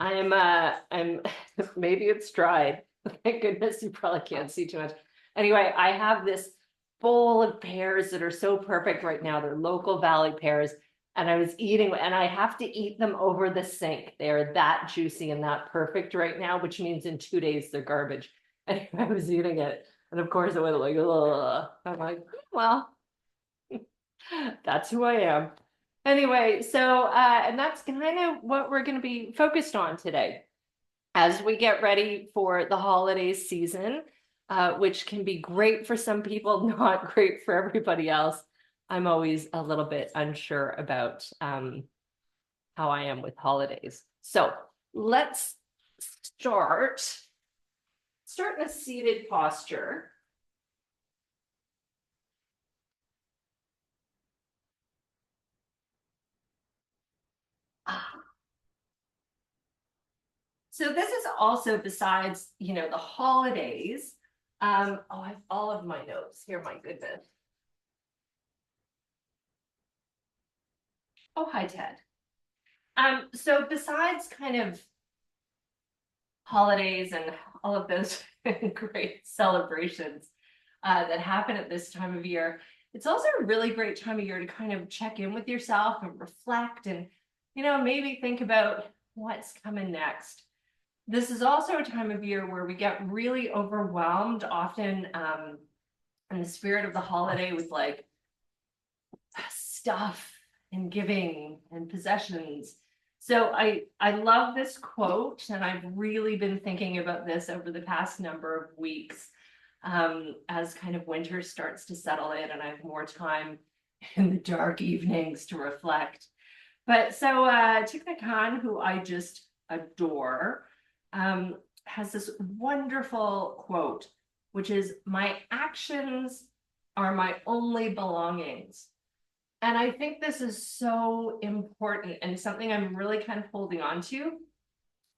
I'm maybe it's dried. Thank goodness you probably can't see too much. Anyway, I have this bowl of pears that are so perfect right now. They're local valley pears. And I was eating, and I have to eat them over the sink. They are that juicy and that perfect right now, which means in 2 days they're garbage. And I was eating it. And of course I went like, ugh. I'm like, well, that's who I am. Anyway, so and that's kind of what we're going to be focused on today as we get ready for the holiday season, which can be great for some people, not great for everybody else. I'm always a little bit unsure about how I am with holidays. So let's start in a seated posture. So this is also besides, the holidays. Oh, I have all of my notes here, my goodness. Oh, hi, Ted. So besides kind of holidays and all of those great celebrations that happen at this time of year, it's also a really great time of year to kind of check in with yourself and reflect and, maybe think about what's coming next. This is also a time of year where we get really overwhelmed, often in the spirit of the holiday with like stuff and giving and possessions. So I love this quote, and I've really been thinking about this over the past number of weeks as kind of winter starts to settle in and I have more time in the dark evenings to reflect. But so Thich Nhat Hanh, who I just adore, has this wonderful quote, which is, "My actions are my only belongings." And I think this is so important and something I'm really kind of holding on to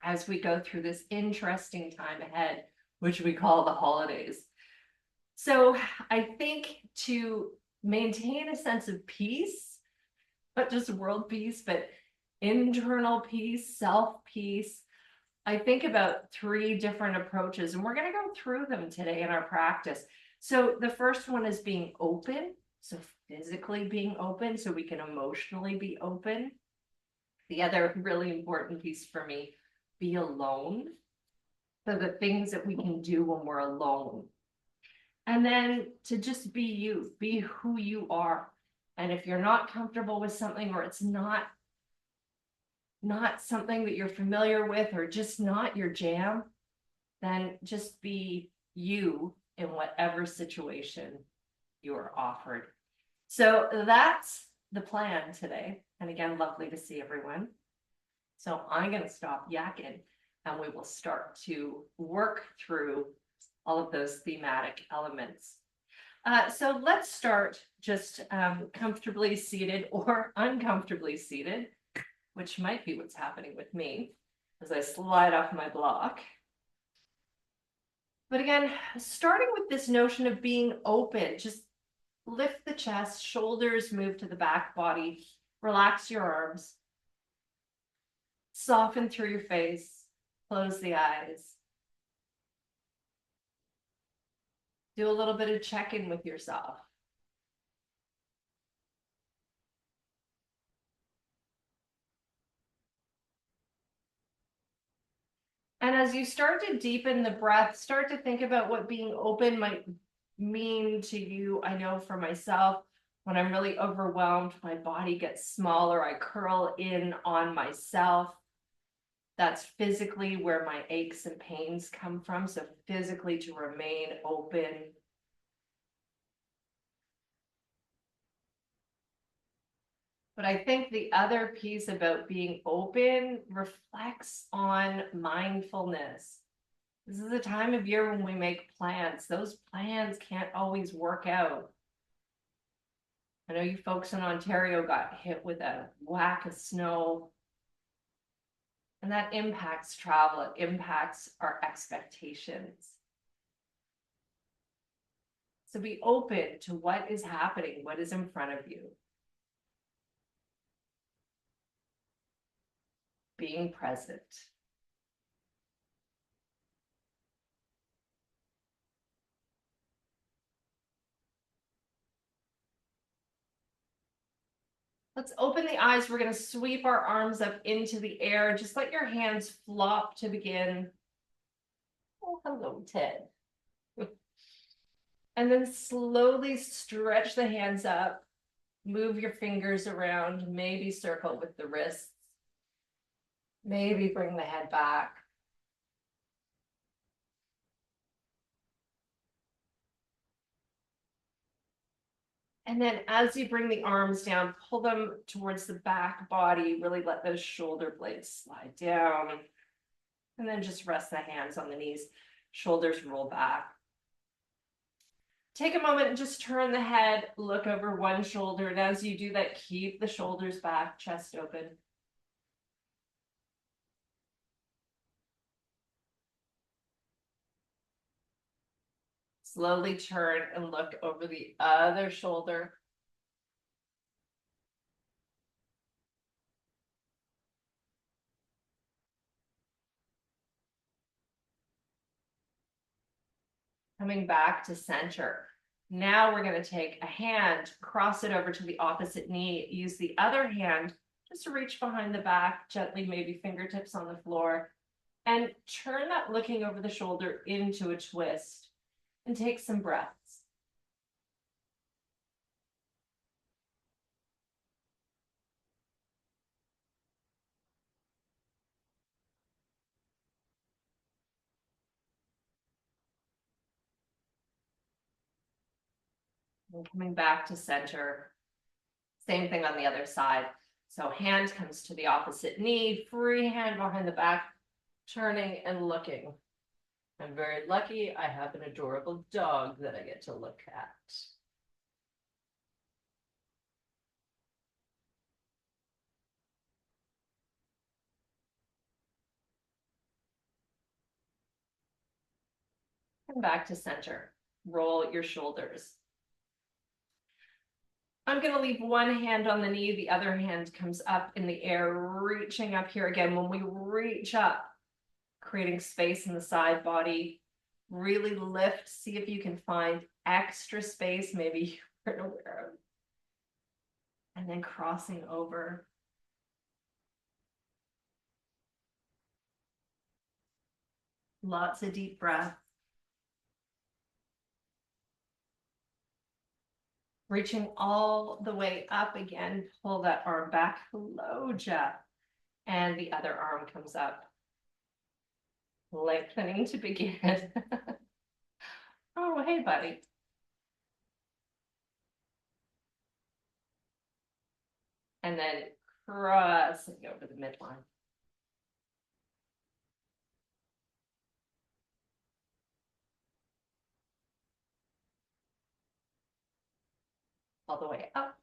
as we go through this interesting time ahead, which we call the holidays. So I think to maintain a sense of peace, not just world peace, but internal peace, self peace, I think about three different approaches, and we're going to go through them today in our practice. So the first one is being open. So physically being open so we can emotionally be open. The other really important piece for me, be alone. So the things that we can do when we're alone. And then to just be you, be who you are. And if you're not comfortable with something, or it's not something that you're familiar with, or just not your jam, then just be you in whatever situation you are offered. So that's the plan today. And again, lovely to see everyone. So I'm going to stop yakking and we will start to work through all of those thematic elements. So let's start just comfortably seated or uncomfortably seated, which might be what's happening with me as I slide off my block. But again, starting with this notion of being open, just lift the chest, shoulders move to the back body, relax your arms, soften through your face, close the eyes. Do a little bit of check-in with yourself. And as you start to deepen the breath, start to think about what being open might mean to you. I know for myself, when I'm really overwhelmed, my body gets smaller. I curl in on myself. That's physically where my aches and pains come from. So physically to remain open. But I think the other piece about being open reflects on mindfulness. This is a time of year when we make plans. Those plans can't always work out. I know you folks in Ontario got hit with a whack of snow, and that impacts travel. It impacts our expectations. So be open to what is happening, what is in front of you. Being present. Let's open the eyes. We're going to sweep our arms up into the air. Just let your hands flop to begin. Oh, hello, Ted. And then slowly stretch the hands up. Move your fingers around, maybe circle with the wrists. Maybe bring the head back. And then as you bring the arms down, pull them towards the back body. Really let those shoulder blades slide down. And then just rest the hands on the knees. Shoulders roll back. Take a moment and just turn the head, look over one shoulder. And as you do that, keep the shoulders back, chest open. Slowly turn and look over the other shoulder. Coming back to center. Now we're going to take a hand, cross it over to the opposite knee, use the other hand just to reach behind the back, gently, maybe fingertips on the floor, and turn that looking over the shoulder into a twist and take some breaths. And coming back to center. Same thing on the other side. So hand comes to the opposite knee, free hand behind the back, turning and looking. I'm very lucky. I have an adorable dog that I get to look at. Come back to center. Roll your shoulders. I'm going to leave one hand on the knee. The other hand comes up in the air, reaching up here again. When we reach up, creating space in the side body, really lift. See if you can find extra space, maybe you weren't aware of. And then crossing over. Lots of deep breath. Reaching all the way up again, pull that arm back, hello, Jeff. And the other arm comes up. Lengthening to begin. Oh, hey, buddy. And then crossing over the midline. All the way up.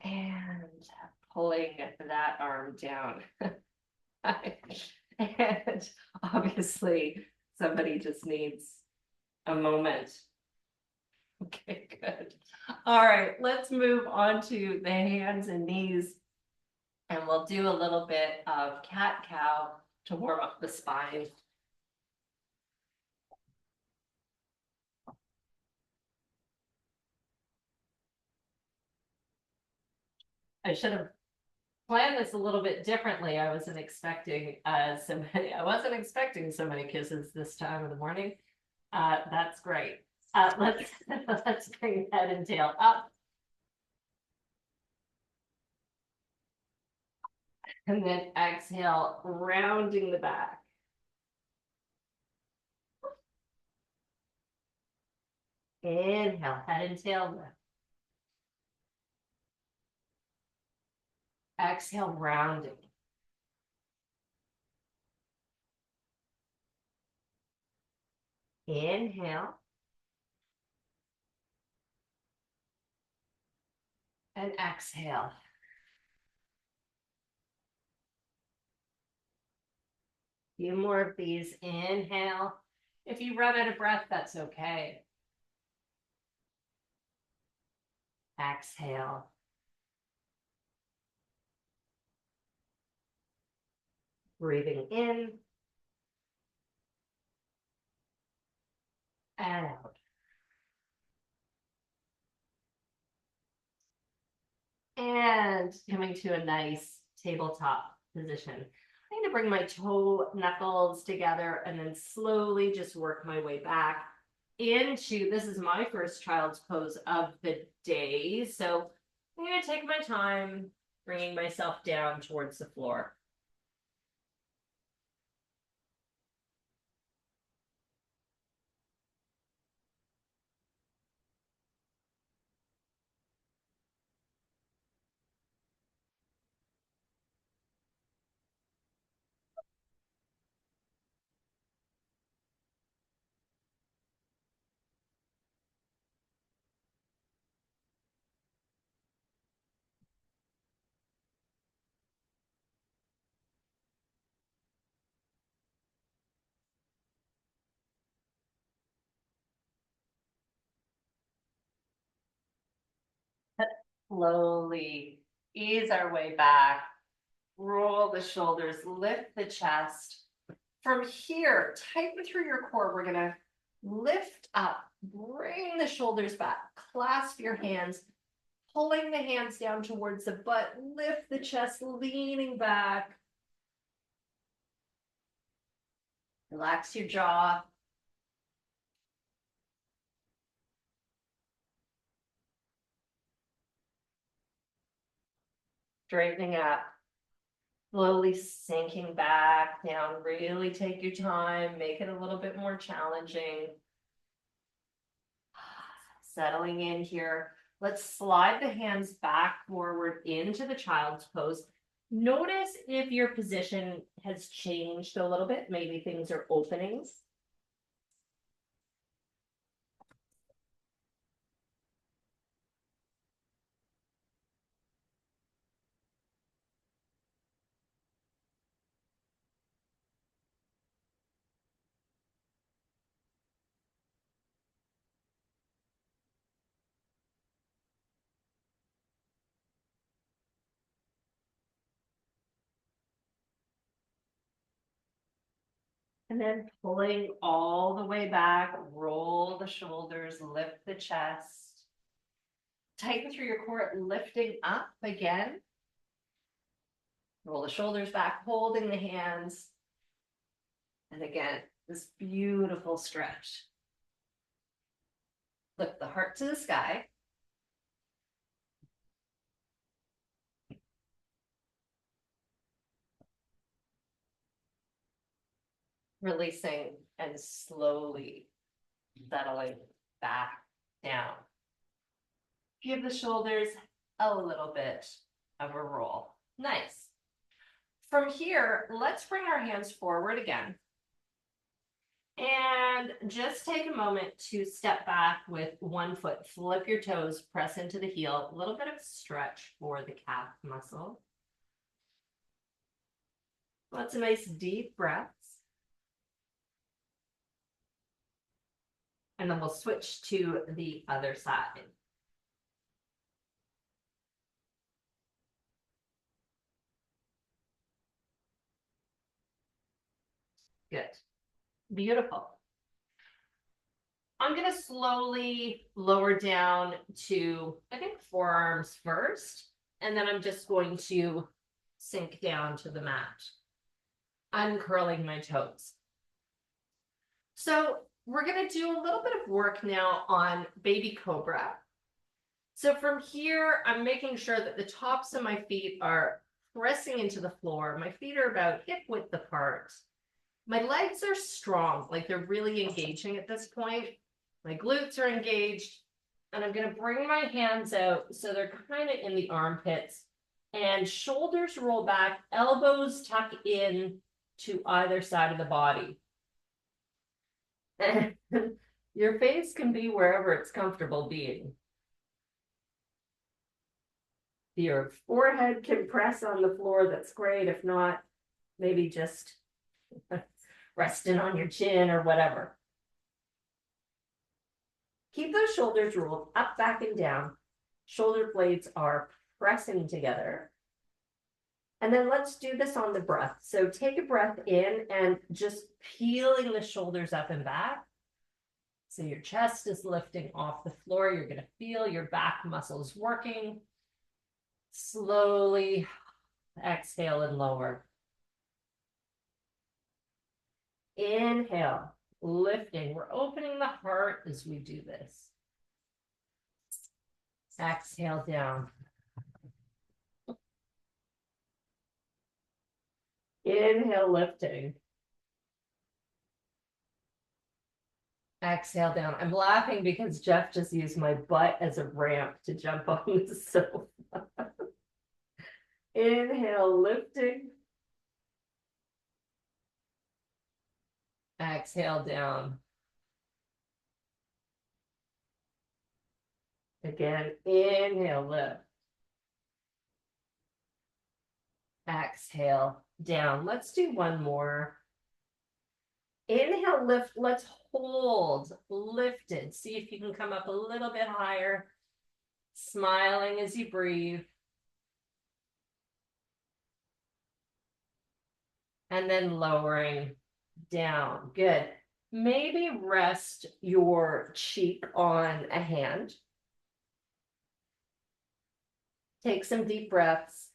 And pulling that arm down. And obviously, somebody just needs a moment. Okay, good. All right, let's move on to the hands and knees. And we'll do a little bit of cat-cow to warm up the spine. I should have planned this a little bit differently. I wasn't expecting so many kisses this time of the morning. That's great. Let's bring head and tail up. And then exhale, rounding the back. Inhale, head and tail lift. Exhale, rounding. Inhale. And exhale. Few more of these. Inhale. If you run out of breath, that's okay. Exhale. Breathing in and out. And coming to a nice tabletop position. I'm going to bring my toe knuckles together and then slowly just work my way back into, this is my first child's pose of the day. So I'm going to take my time bringing myself down towards the floor. Slowly ease our way back, roll the shoulders, lift the chest. From here, tighten through your core. We're gonna lift up, bring the shoulders back, clasp your hands, pulling the hands down towards the butt, lift the chest, leaning back. Relax your jaw. Straightening up, slowly sinking back down. Really take your time, make it a little bit more challenging. Settling in here. Let's slide the hands back forward into the child's pose. Notice if your position has changed a little bit. Maybe things are opening. And then pulling all the way back, roll the shoulders, lift the chest. Tighten through your core, lifting up again. Roll the shoulders back, holding the hands. And again, this beautiful stretch. Lift the heart to the sky. Releasing and slowly settling back down. Give the shoulders a little bit of a roll. Nice. From here, let's bring our hands forward again. And just take a moment to step back with one foot, flip your toes, press into the heel, a little bit of stretch for the calf muscle. Lots of nice deep breaths. And then we'll switch to the other side. Good. Beautiful. I'm going to slowly lower down to, I think, forearms first. And then I'm just going to sink down to the mat, uncurling my toes. So we're going to do a little bit of work now on baby cobra. So from here, I'm making sure that the tops of my feet are pressing into the floor. My feet are about hip width apart. My legs are strong, like they're really engaging at this point. My glutes are engaged, and I'm going to bring my hands out so they're kind of in the armpits, and shoulders roll back, elbows tuck in to either side of the body. And your face can be wherever it's comfortable being. Your forehead can press on the floor, that's great. If not, maybe just resting on your chin or whatever. Keep those shoulders rolled up, back, and down. Shoulder blades are pressing together. And then let's do this on the breath. So take a breath in and just peeling the shoulders up and back. So your chest is lifting off the floor. You're going to feel your back muscles working. Slowly exhale and lower. Inhale, lifting. We're opening the heart as we do this. Exhale down. Inhale, lifting. Exhale down. I'm laughing because Jeff just used my butt as a ramp to jump on the sofa. Inhale, lifting. Exhale down. Again, inhale, lift. Exhale down. Let's do one more. Inhale, lift. Let's hold, lifted. See if you can come up a little bit higher. Smiling as you breathe. And then lowering down. Good. Maybe rest your cheek on a hand. Take some deep breaths.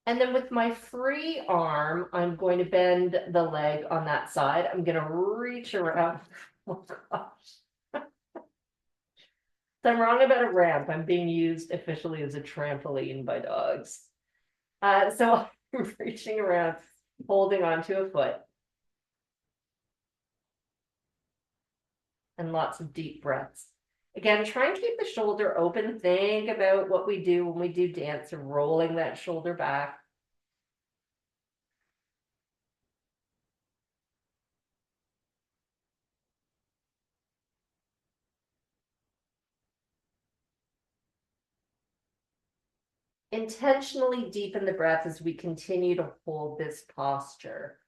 And then with my free arm, I'm going to bend the leg on that side. I'm going to reach around. Oh gosh. So I'm wrong about a ramp. I'm being used officially as a trampoline by dogs. So I'm reaching around, holding onto a foot. And lots of deep breaths. Again, try and keep the shoulder open. Think about what we do when we do dance, rolling that shoulder back. Intentionally deepen the breath as we continue to hold this posture.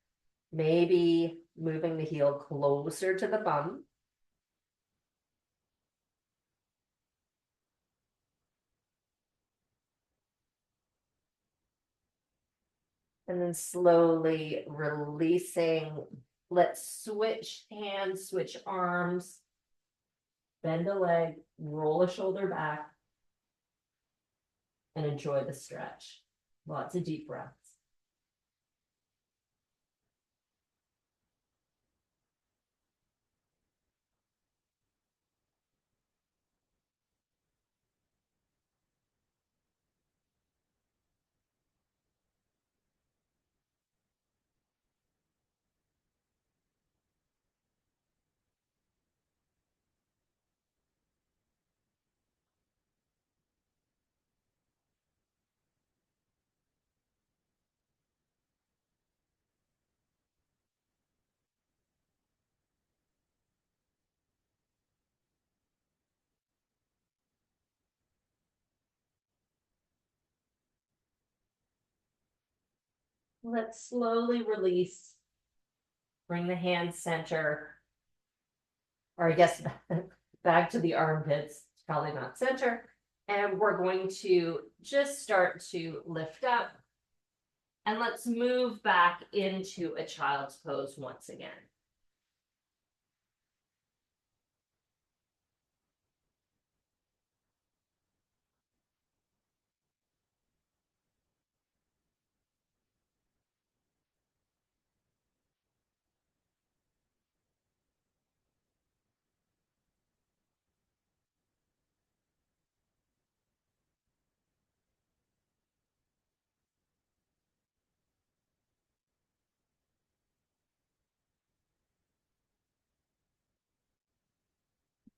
Maybe moving the heel closer to the bum. And then slowly releasing. Let's switch hands, switch arms. Bend a leg, roll a shoulder back. And enjoy the stretch. Lots of deep breaths. Let's slowly release. Bring the hands center, or I guess back to the armpits, probably not center. And we're going to just start to lift up. And let's move back into a child's pose once again.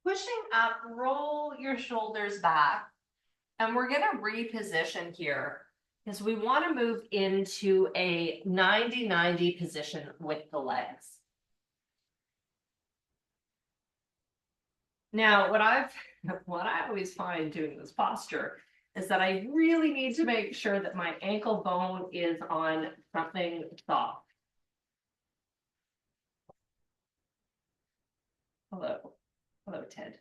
Pushing up, roll your shoulders back. And we're going to reposition here because we want to move into a 90-90 position with the legs. Now, what I always find doing this posture is that I really need to make sure that my ankle bone is on something soft. Hello, Ted.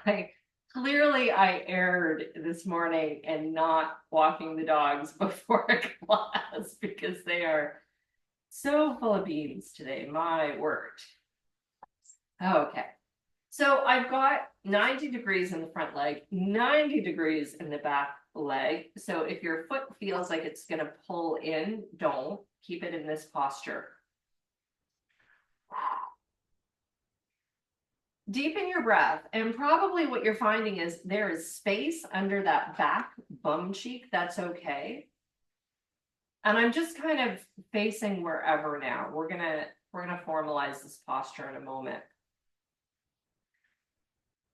I erred this morning and not walking the dogs before class because they are so full of beans today. My word. Okay. So I've got 90 degrees in the front leg, 90 degrees in the back leg. So if your foot feels like it's going to pull in, don't. Keep it in this posture. Deepen your breath. And probably what you're finding is there is space under that back bum cheek. That's okay. And I'm just kind of facing wherever now. We're gonna formalize this posture in a moment.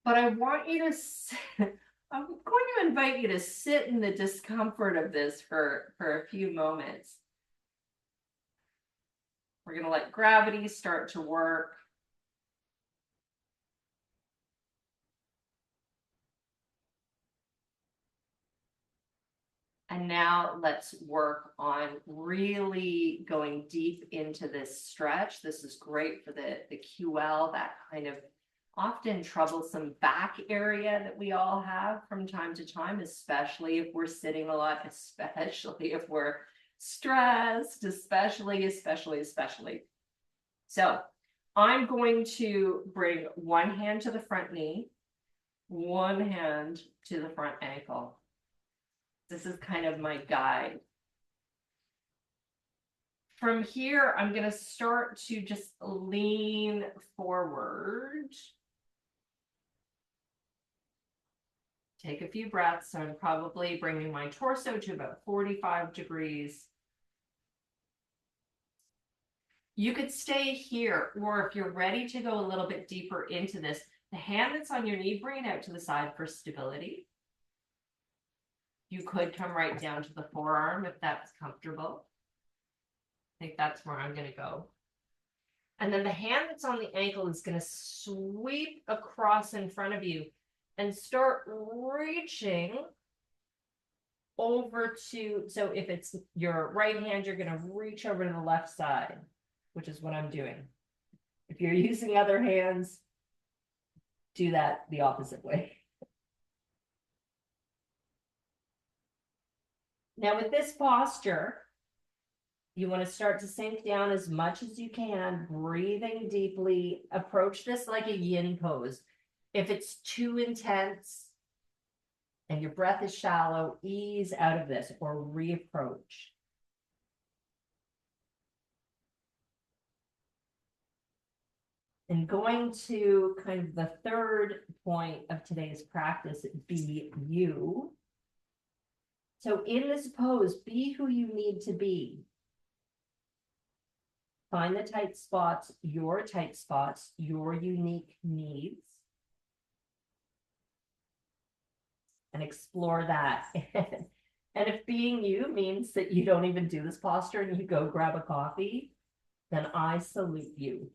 But I want you to I'm going to invite you to sit in the discomfort of this for a few moments. We're going to let gravity start to work. And now let's work on really going deep into this stretch. This is great for the QL, that kind of often troublesome back area that we all have from time to time, especially if we're sitting a lot, especially if we're stressed, especially. So I'm going to bring one hand to the front knee, one hand to the front ankle. This is kind of my guide. From here, I'm going to start to just lean forward. Take a few breaths. So I'm probably bringing my torso to about 45 degrees. You could stay here, or if you're ready to go a little bit deeper into this, the hand that's on your knee, bring it out to the side for stability. You could come right down to the forearm if that's comfortable. I think that's where I'm going to go. And then the hand that's on the ankle is going to sweep across in front of you and start reaching over to, so if it's your right hand, you're going to reach over to the left side, which is what I'm doing. If you're using other hands, do that the opposite way. Now with this posture, you want to start to sink down as much as you can, breathing deeply. Approach this like a yin pose. If it's too intense and your breath is shallow, ease out of this or reapproach. And going to kind of the third point of today's practice, be you. So in this pose, be who you need to be. Find the tight spots, your unique needs. And explore that. And if being you means that you don't even do this posture and you go grab a coffee, then I salute you.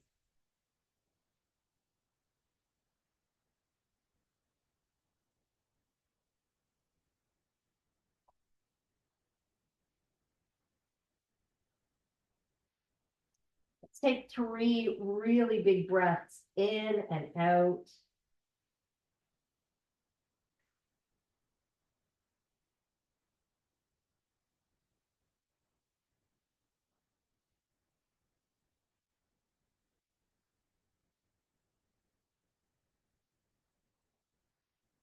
Let's take 3 really big breaths in and out.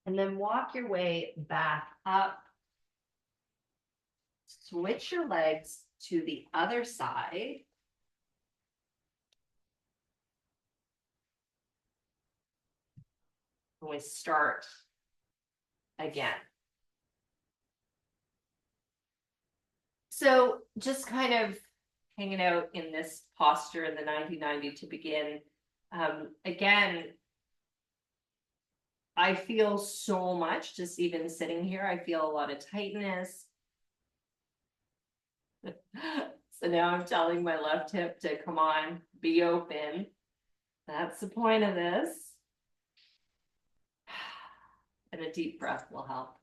And then walk your way back up. Switch your legs to the other side. And we start again. So just kind of hanging out in this posture in the 90-90 to begin. Again, I feel so much just even sitting here. I feel a lot of tightness. So now I'm telling my left hip to come on, be open. That's the point of this. And a deep breath will help.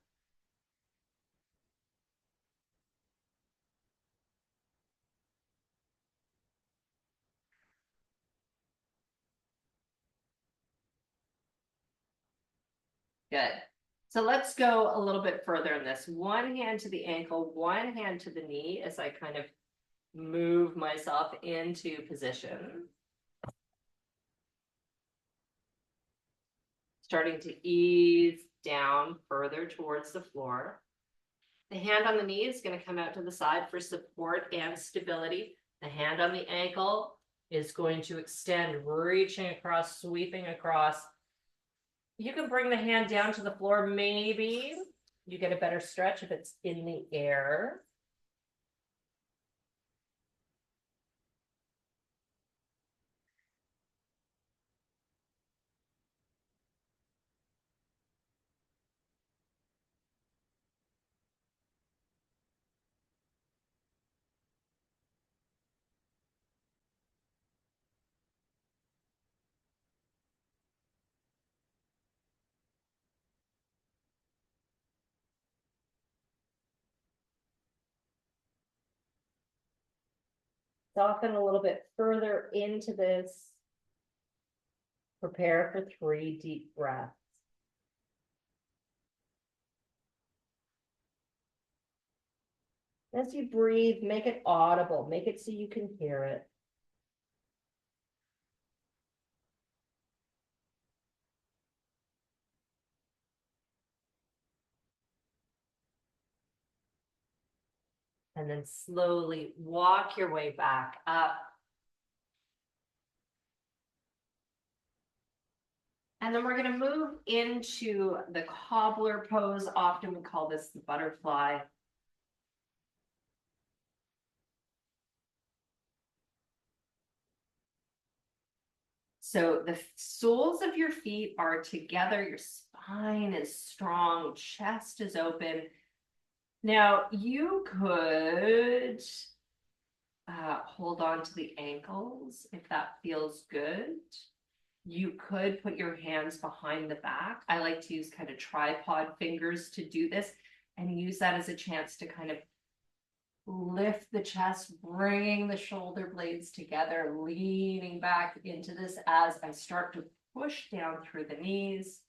Good. So let's go a little bit further in this. One hand to the ankle, one hand to the knee as I kind of move myself into position. starting to ease down further towards the floor. The hand on the knee is going to come out to the side for support and stability. The hand on the ankle is going to extend, reaching across, sweeping across. You can bring the hand down to the floor. Maybe you get a better stretch if it's in the air. Soften a little bit further into this. Prepare for 3 deep breaths. As you breathe, make it audible. Make it so you can hear it. And then slowly walk your way back up. And then we're going to move into the cobbler pose. Often we call this the butterfly. So the soles of your feet are together. Your spine is strong. Chest is open. Now you could hold on to the ankles if that feels good. You could put your hands behind the back. I like to use kind of tripod fingers to do this and use that as a chance to kind of lift the chest, bringing the shoulder blades together, leaning back into this as I start to push down through the knees,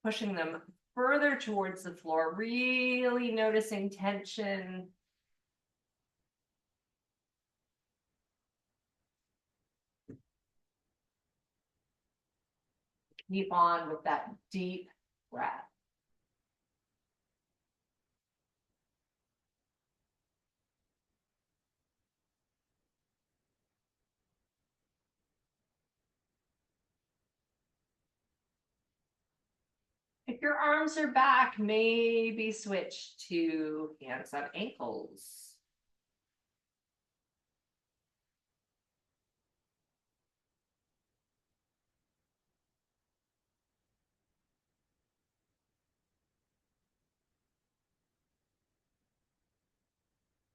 pushing them further towards the floor, really noticing tension. Keep on with that deep breath. If your arms are back, maybe switch to hands on ankles.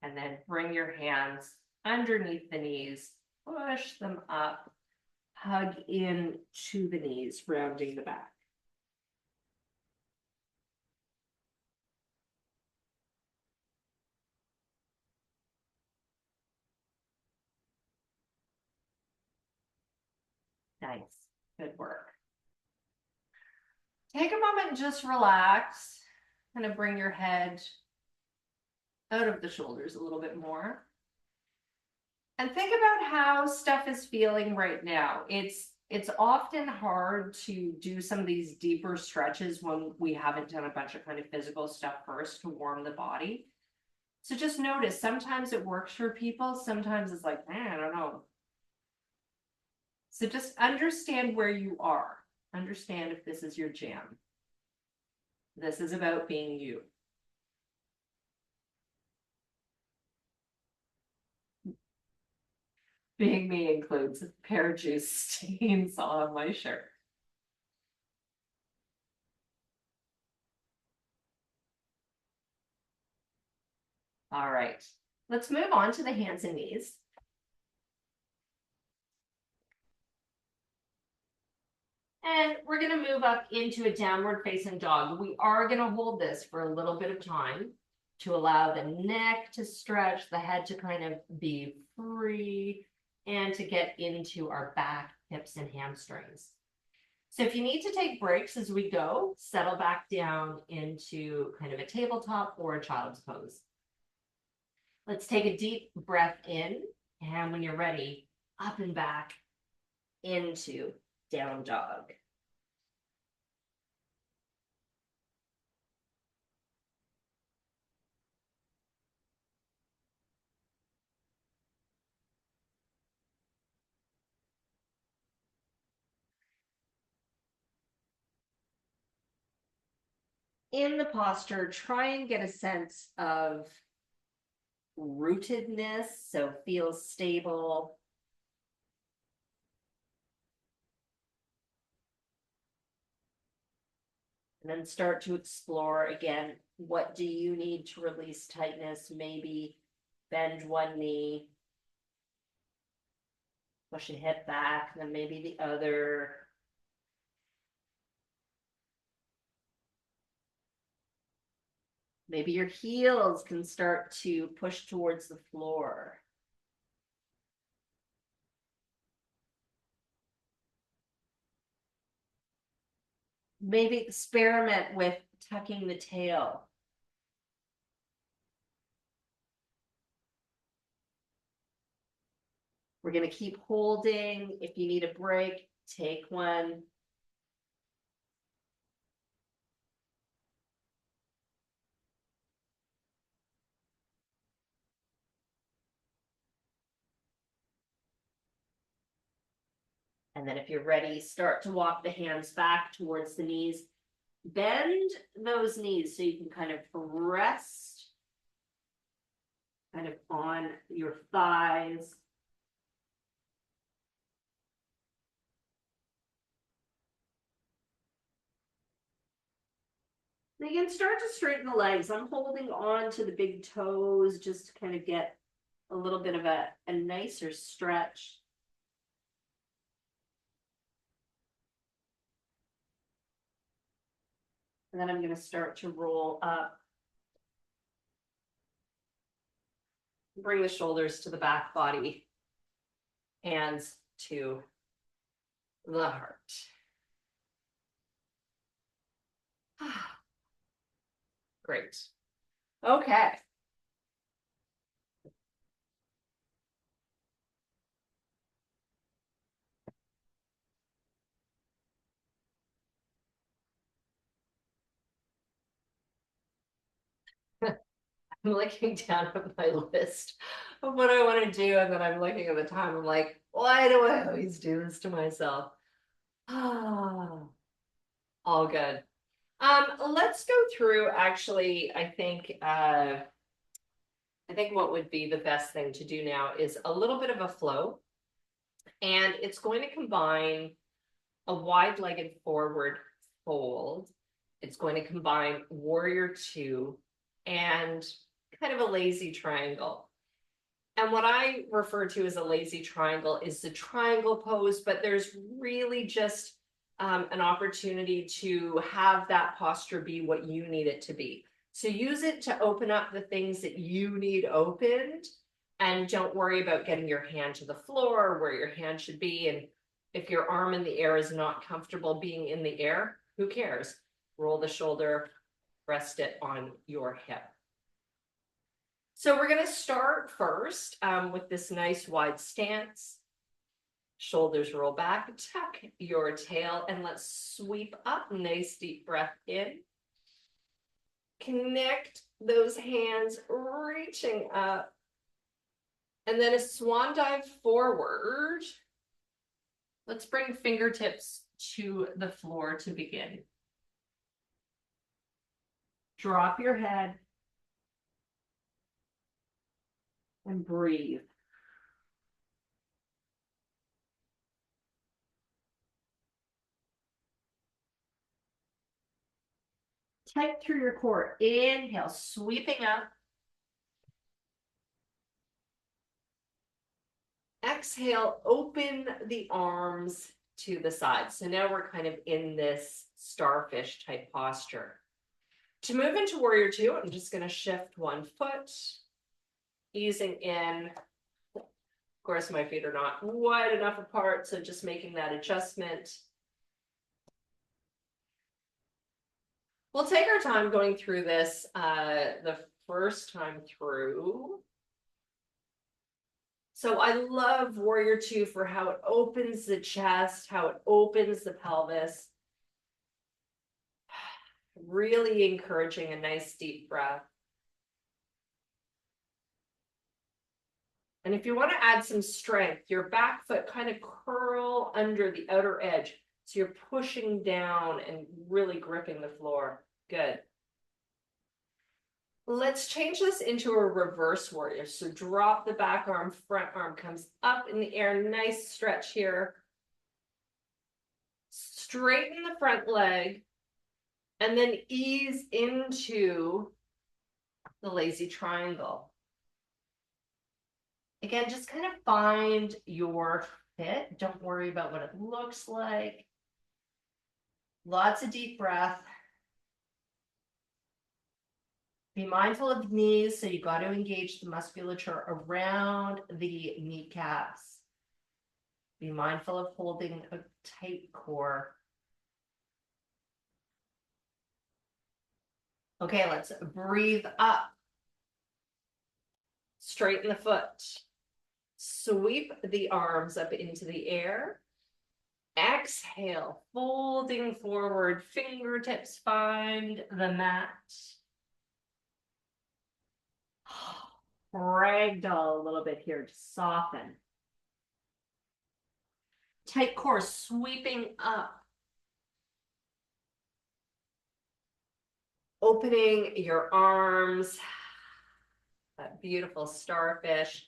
And then bring your hands underneath the knees, push them up, hug in to the knees, rounding the back. Nice, good work. Take a moment and just relax. Kind of bring your head out of the shoulders a little bit more. And think about how stuff is feeling right now. It's often hard to do some of these deeper stretches when we haven't done a bunch of kind of physical stuff first to warm the body. So just notice, sometimes it works for people, sometimes it's like, I don't know. So just understand where you are. Understand if this is your jam. This is about being you. Being me includes pear juice stains on my shirt. All right, let's move on to the hands and knees. And we're going to move up into a downward facing dog. We are going to hold this for a little bit of time to allow the neck to stretch, the head to kind of be free, and to get into our back, hips, and hamstrings. So if you need to take breaks as we go, settle back down into kind of a tabletop or a child's pose. Let's take a deep breath in, and when you're ready, up and back into down dog. in the posture, try and get a sense of rootedness, so feel stable. And then start to explore again, what do you need to release tightness? Maybe bend one knee, push a hip back, then maybe the other. Maybe your heels can start to push towards the floor. Maybe experiment with tucking the tail. We're going to keep holding. If you need a break, take one. And then if you're ready, start to walk the hands back towards the knees. Bend those knees so you can kind of rest kind of on your thighs. You can start to straighten the legs. I'm holding on to the big toes just to kind of get a little bit of a nicer stretch. And then I'm going to start to roll up. Bring the shoulders to the back body. Hands to the heart. Great. Okay. I'm looking down at my list of what I want to do, and then I'm looking at the time. I'm like, why do I always do this to myself? Ah, all good. Let's go through actually, I think what would be the best thing to do now is a little bit of a flow, and it's going to combine a wide-legged forward fold. It's going to combine warrior two and kind of a lazy triangle. And what I refer to as a lazy triangle is the triangle pose, but there's really just an opportunity to have that posture be what you need it to be. So use it to open up the things that you need opened, and don't worry about getting your hand to the floor where your hand should be. And if your arm in the air is not comfortable being in the air, who cares? Roll the shoulder, rest it on your hip. So we're going to start first with this nice wide stance. Shoulders roll back, tuck your tail, and let's sweep up. Nice deep breath in. Connect those hands, reaching up. And then a swan dive forward. Let's bring fingertips to the floor to begin. Drop your head and breathe. Tight through your core. Inhale, sweeping up. Exhale, open the arms to the side. So now we're kind of in this starfish type posture. To move into warrior two, I'm just going to shift one foot, easing in. Of course, my feet are not wide enough apart, so just making that adjustment. We'll take our time going through this the first time through. So I love warrior two for how it opens the chest, how it opens the pelvis. Really encouraging a nice deep breath. And if you want to add some strength, your back foot kind of curl under the outer edge. So you're pushing down and really gripping the floor. Good. Let's change this into a reverse warrior. So drop the back arm, front arm comes up in the air. Nice stretch here. Straighten the front leg and then ease into the lazy triangle. Again, just kind of find your fit. Don't worry about what it looks like. Lots of deep breath. Be mindful of knees, so you got to engage the musculature around the kneecaps. Be mindful of holding a tight core. Okay, let's breathe up. Straighten the foot. Sweep the arms up into the air. Exhale, folding forward, fingertips find the mat. Ragdoll a little bit here to soften. Tight core, sweeping up. Opening your arms, that beautiful starfish.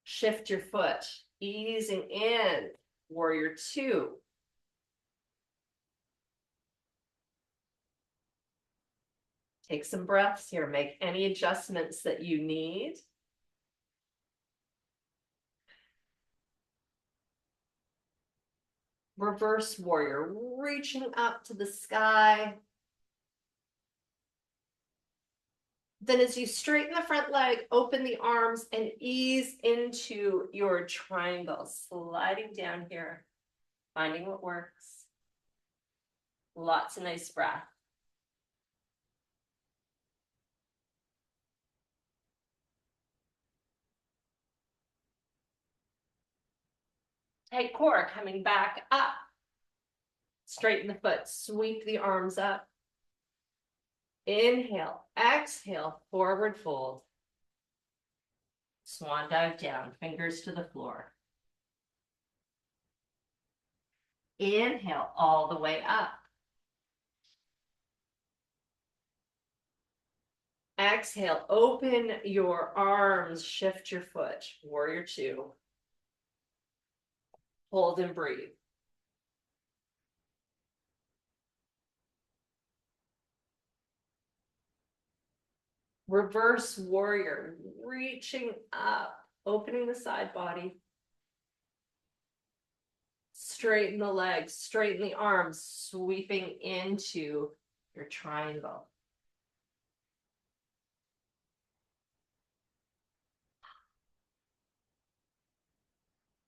Shift your foot, easing in, warrior two. Take some breaths here, make any adjustments that you need. Reverse warrior, reaching up to the sky. Then as you straighten the front leg, open the arms and ease into your triangle, sliding down here, finding what works. Lots of nice breath. Tight core, coming back up. Straighten the foot, sweep the arms up. Inhale, exhale, forward fold. Swan dive down, fingers to the floor. Inhale, all the way up. Exhale, open your arms, shift your foot, warrior two. Hold and breathe. Reverse warrior, reaching up, opening the side body. Straighten the legs, straighten the arms, sweeping into your triangle.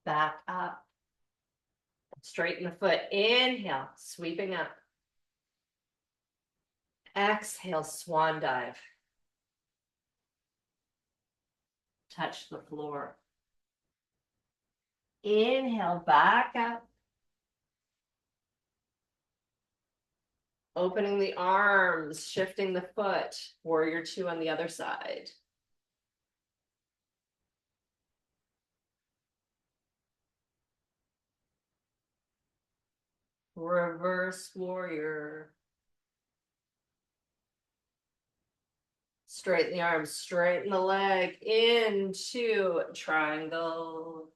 Back up. Straighten the foot, inhale, sweeping up. Exhale, swan dive. Touch the floor. Inhale, back up. Opening the arms, shifting the foot, warrior two on the other side. Reverse warrior. Straighten the arms, straighten the leg into triangle.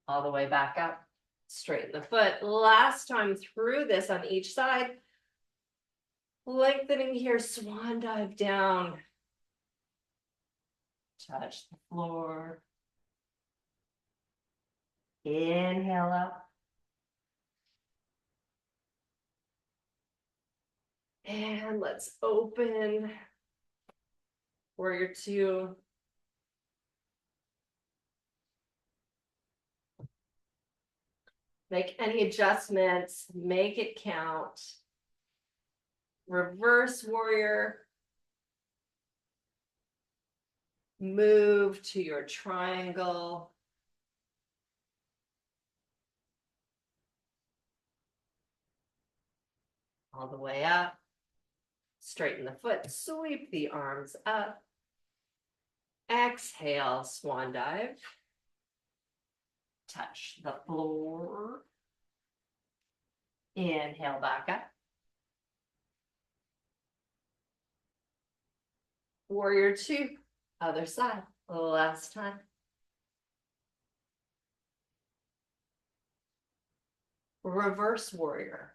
All the way back up. Straighten the foot. Last time through this on each side. Lengthening here, swan dive down. Touch the floor. Inhale up. And let's open. Warrior two. Make any adjustments, make it count. Reverse warrior. Move to your triangle. All the way up. Straighten the foot, sweep the arms up. Exhale, swan dive. touch the floor. Inhale back up. Warrior two, other side, last time. Reverse warrior.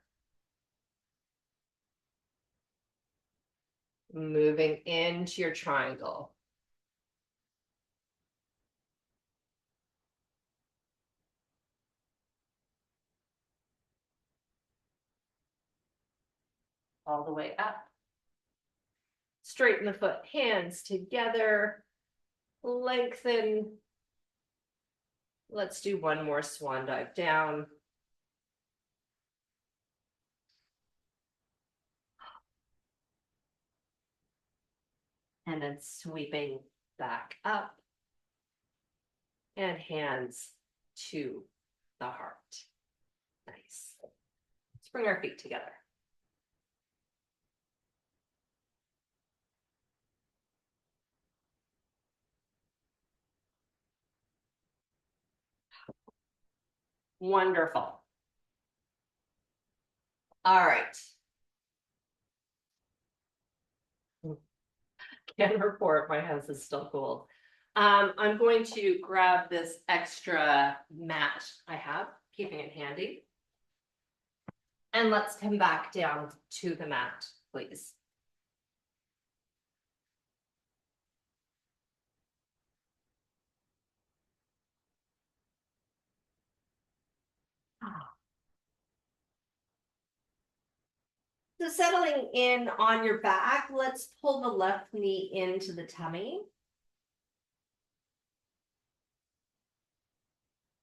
Moving into your triangle. All the way up. Straighten the foot, hands together, lengthen. Let's do one more swan dive down. And then sweeping back up. And hands to the heart. Nice. Let's bring our feet together. Wonderful. All right. Can report my house is still cold. I'm going to grab this extra mat I have, keeping it handy. And let's come back down to the mat, please. So settling in on your back, let's pull the left knee into the tummy.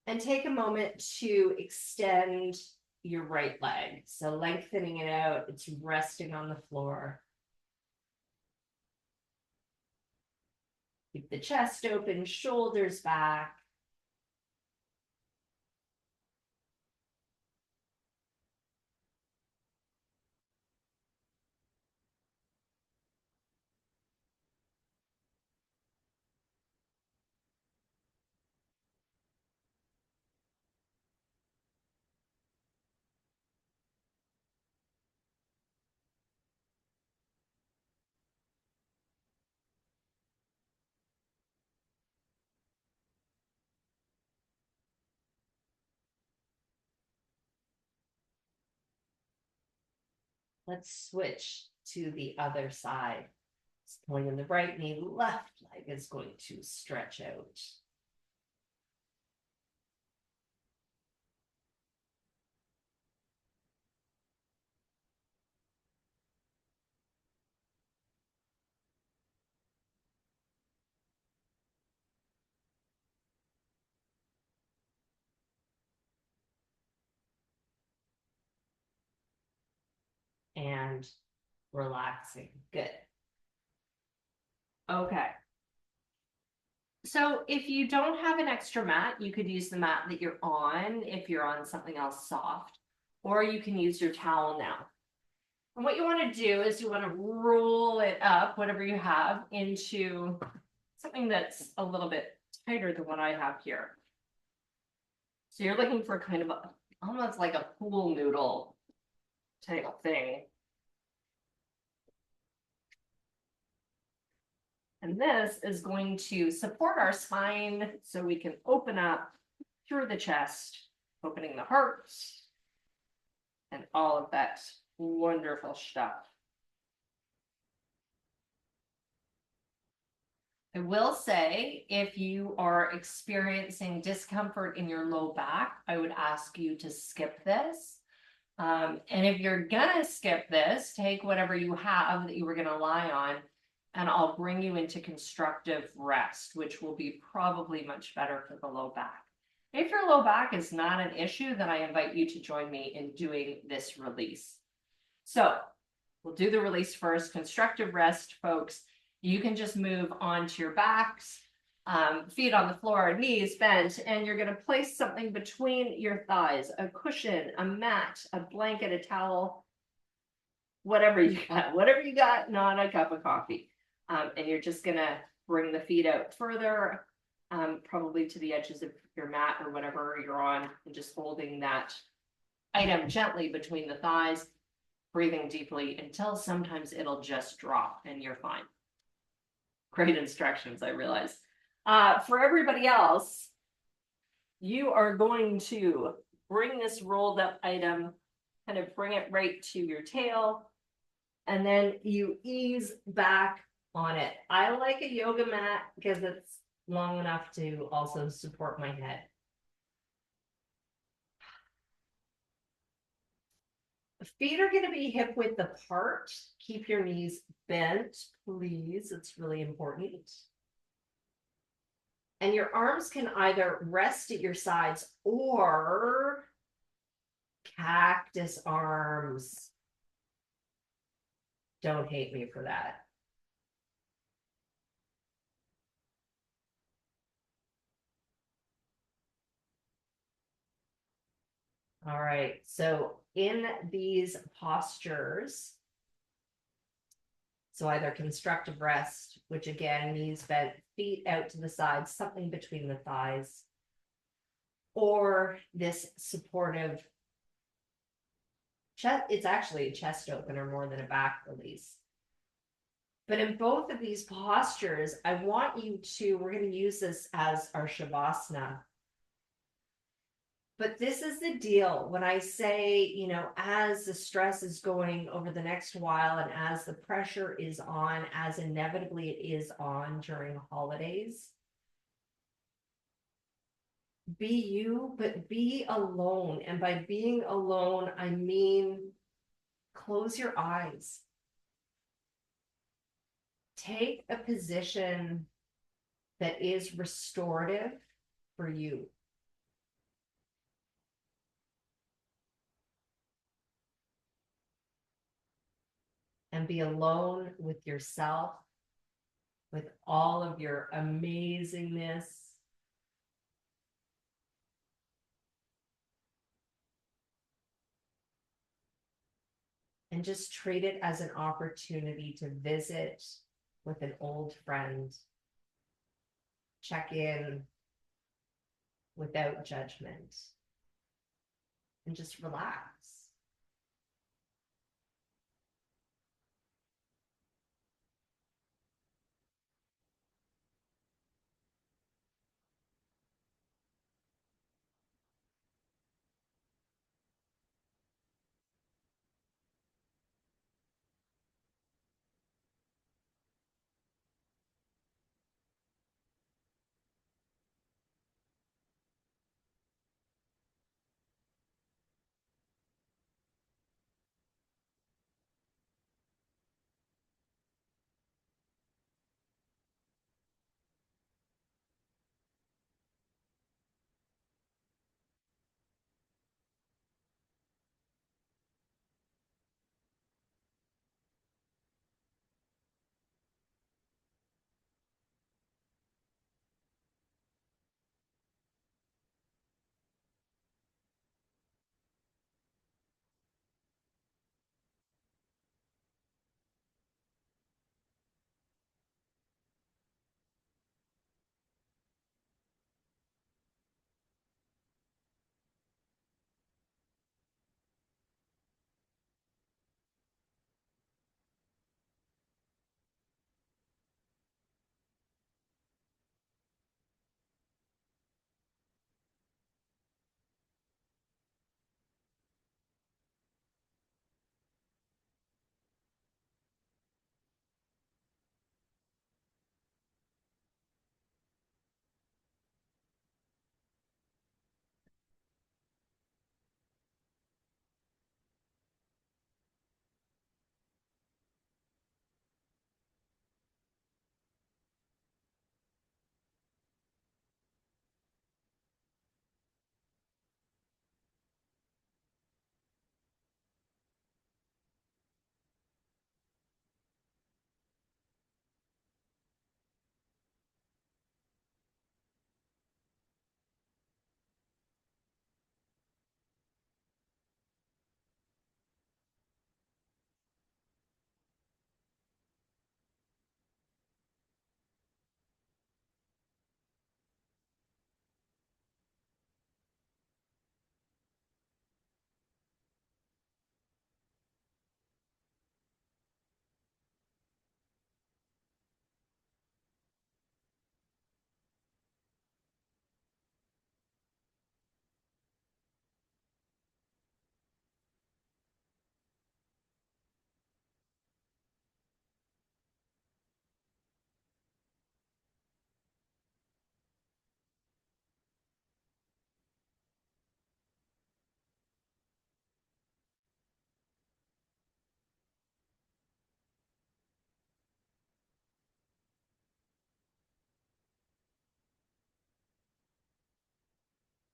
And take a moment to extend your right leg. So lengthening it out, it's resting on the floor. Keep the chest open, shoulders back. Let's switch to the other side. Pulling in the right knee, left leg is going to stretch out. And relaxing. Good. Okay. So if you don't have an extra mat, you could use the mat that you're on if you're on something else soft, or you can use your towel now. And what you want to do is you want to roll it up, whatever you have, into something that's a little bit tighter than what I have here. So you're looking for kind of almost like a pool noodle type thing. And this is going to support our spine so we can open up through the chest, opening the heart, and all of that wonderful stuff. I will say, if you are experiencing discomfort in your low back, I would ask you to skip this. And if you're gonna skip this, take whatever you have that you were gonna lie on, and I'll bring you into constructive rest, which will be probably much better for the low back. If your low back is not an issue, then I invite you to join me in doing this release. So we'll do the release first. Constructive rest, folks. You can just move onto your backs, feet on the floor, knees bent, and you're going to place something between your thighs, a cushion, a mat, a blanket, a towel, whatever you got, not a cup of coffee. And you're just going to bring the feet out further, probably to the edges of your mat or whatever you're on, and just holding that item gently between the thighs, breathing deeply until sometimes it'll just drop and you're fine. Great instructions, I realize. For everybody else, you are going to bring this rolled up item, kind of bring it right to your tail, and then you ease back on it. I like a yoga mat because it's long enough to also support my head. Feet are going to be hip width apart. Keep your knees bent, please. It's really important. And your arms can either rest at your sides or cactus arms. Don't hate me for that. All right, so in these postures, so either constructive rest, which again, knees bent, feet out to the sides, something between the thighs, or this supportive chest, it's actually a chest opener more than a back release. But in both of these postures, I want you to, we're going to use this as our Shavasana. But this is the deal. When I say, you know, as the stress is going over the next while and as the pressure is on, as inevitably it is on during holidays, be you, but be alone. And by being alone, I mean, close your eyes. Take a position that is restorative for you. And be alone with yourself, with all of your amazingness. And just treat it as an opportunity to visit with an old friend. Check in without judgment. And just relax.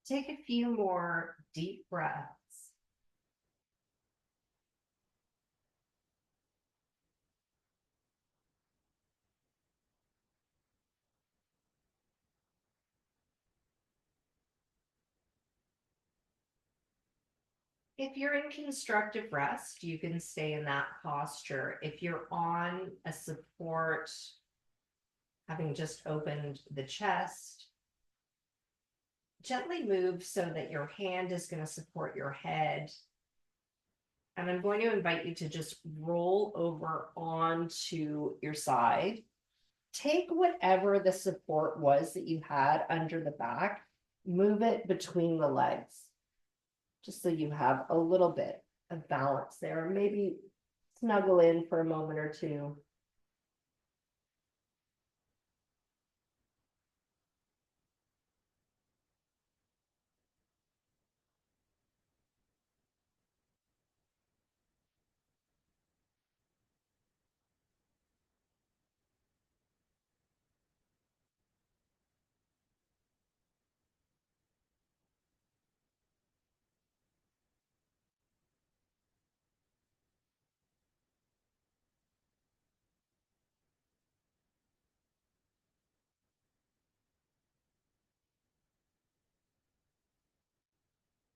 Take a few more deep breaths. If you're in constructive rest, you can stay in that posture. If you're on a support, having just opened the chest, gently move so that your hand is going to support your head. And I'm going to invite you to just roll over onto your side. Take whatever the support was that you had under the back, move it between the legs, just so you have a little bit of balance there. Maybe snuggle in for a moment or two.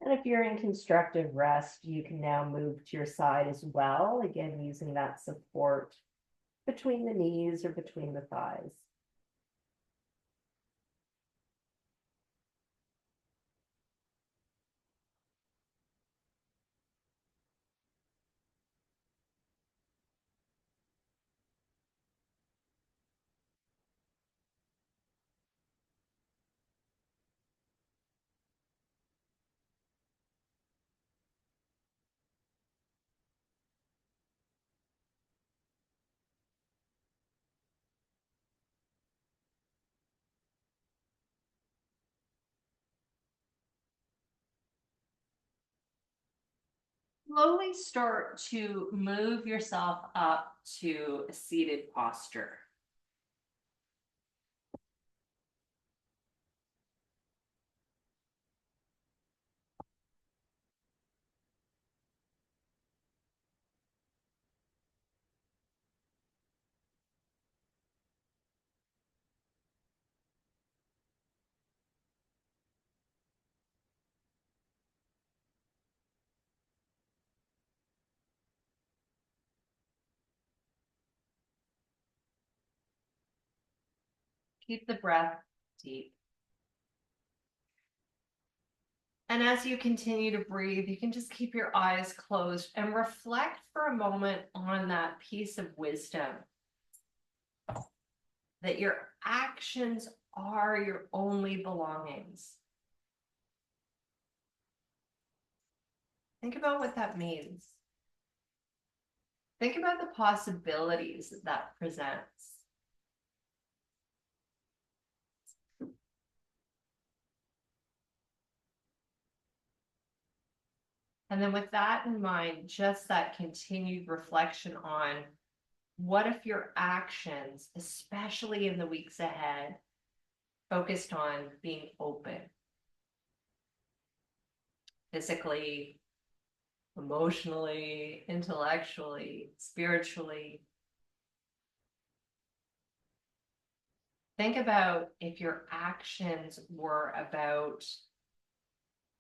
And if you're in constructive rest, you can now move to your side as well, again, using that support between the knees or between the thighs. Slowly start to move yourself up to a seated posture. Keep the breath deep. And as you continue to breathe, you can just keep your eyes closed and reflect for a moment on that piece of wisdom that your actions are your only belongings. Think about what that means. Think about the possibilities that that presents. And then with that in mind, just that continued reflection on what if your actions, especially in the weeks ahead, focused on being open, physically, emotionally, intellectually, spiritually. Think about if your actions were about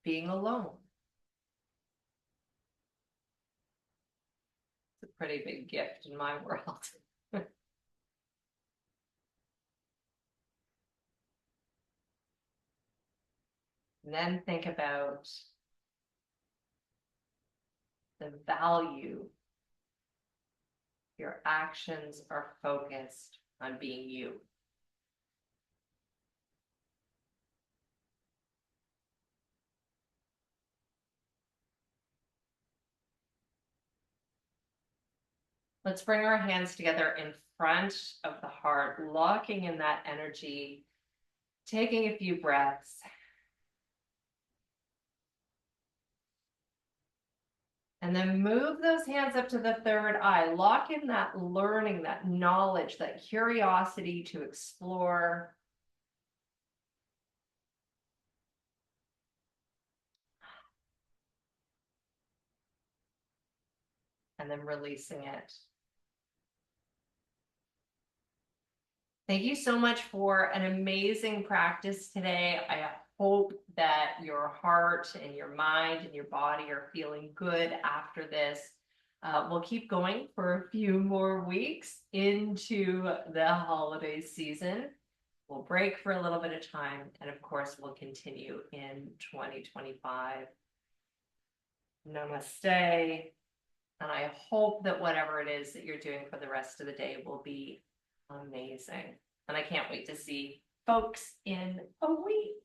being alone. It's a pretty big gift in my world. And then think about the value your actions are focused on being you. Let's bring our hands together in front of the heart, locking in that energy, taking a few breaths. And then move those hands up to the third eye. Lock in that learning, that knowledge, that curiosity to explore. and then releasing it. Thank you so much for an amazing practice today. I hope that your heart and your mind and your body are feeling good after this. We'll keep going for a few more weeks into the holiday season. We'll break for a little bit of time, and of course, we'll continue in 2025. Namaste. And I hope that whatever it is that you're doing for the rest of the day will be amazing. And I can't wait to see folks in a week.